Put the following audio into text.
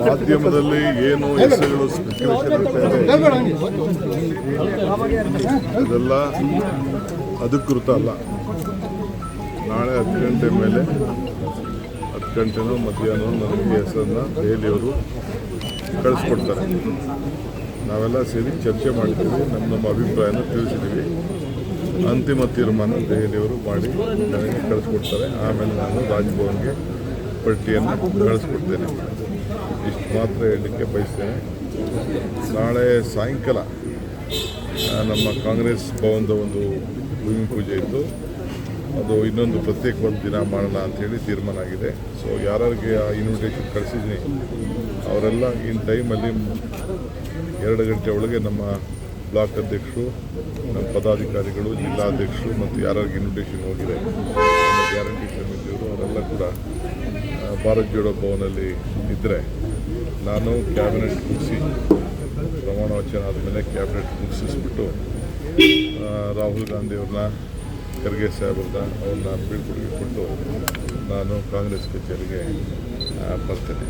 ಮಾಧ್ಯಮದಲ್ಲಿ ಏನು ಹೆಸರುಗಳು ಸ್ಪೆಕ್ಯುಲೇಷನ್ ಅದೆಲ್ಲ ಅಧಿಕೃತ ಅಲ್ಲ. ನಾಳೆ 10 ಗಂಟೆ ಮೇಲೆ 10 ಗಂಟೆನೋ ಮಧ್ಯಾಹ್ನ ನನಗೆ ಹೆಸರನ್ನು ದೆಹಲಿಯವರು ಕಳಿಸ್ಕೊಡ್ತಾರೆ. ನಾವೆಲ್ಲ ಸೇರಿ ಚರ್ಚೆ ಮಾಡ್ತೀವಿ, ನಮ್ಮ ಅಭಿಪ್ರಾಯನ ತಿಳಿಸಿದ್ದೀವಿ. ಅಂತಿಮ ತೀರ್ಮಾನ ದೆಹಲಿಯವರು ಮಾಡಿ ನನಗೆ ಕಳಿಸ್ಕೊಡ್ತಾರೆ. ಆಮೇಲೆ ನಾನು ರಾಜಭವನ್ಗೆ ಪಟ್ಟಿಯನ್ನು ಕಳಿಸ್ಕೊಡ್ತೇನೆ. ಇಷ್ಟು ಮಾತ್ರ ಹೇಳಲಿಕ್ಕೆ ಬಯಸ್ತೇನೆ. ನಾಳೆ ಸಾಯಂಕಾಲ ನಮ್ಮ ಕಾಂಗ್ರೆಸ್ ಭವನದ ಒಂದು ಭೂಮಿ ಪೂಜೆ ಇದ್ದು ಅದು ಇನ್ನೊಂದು ಪ್ರತ್ಯೇಕವಾದ ದಿನ ಮಾಡೋಣ ಅಂಥೇಳಿ ತೀರ್ಮಾನ ಆಗಿದೆ. ಸೊ ಯಾರಿಗೆ ಆ ಇನ್ವಿಟೇಷನ್ ಕಳಿಸಿದ್ದೀನಿ ಅವರೆಲ್ಲ ಇನ್ ಟೈಮಲ್ಲಿ 2 ಗಂಟೆ ಒಳಗೆ ನಮ್ಮ ಬ್ಲಾಕ್ ಅಧ್ಯಕ್ಷರು, ನಮ್ಮ ಪದಾಧಿಕಾರಿಗಳು, ಜಿಲ್ಲಾಧ್ಯಕ್ಷರು ಮತ್ತು ಯಾರಿಗೆ ಇನ್ವಿಟೇಷನ್ ಹೋಗಿದೆ ನಮ್ಮ ಗ್ಯಾರಂಟಿ ಸಮಿತಿಯವರು ಅವರೆಲ್ಲ ಕೂಡ ಭಾರತ್ ಜೋಡೋ ಭವನಲ್ಲಿ ಇದ್ದರೆ ನಾನು ಕ್ಯಾಬಿನೆಟ್ ಮುಗಿಸಿ ಪ್ರಮಾಣ ವಚನ ಆದಮೇಲೆ ಕ್ಯಾಬಿನೆಟ್ ಮುಗಿಸಿಸ್ಬಿಟ್ಟು ರಾಹುಲ್ ಗಾಂಧಿಯವ್ರನ್ನ, ಖರ್ಗೆ ಸಾಹೇಬ್ರನ್ನ ಬೀಳ್ಕೊಡುಗೆ ಕೊಟ್ಟು ನಾನು ಕಾಂಗ್ರೆಸ್ ಕಚೇರಿಗೆ ಬರ್ತೇನೆ.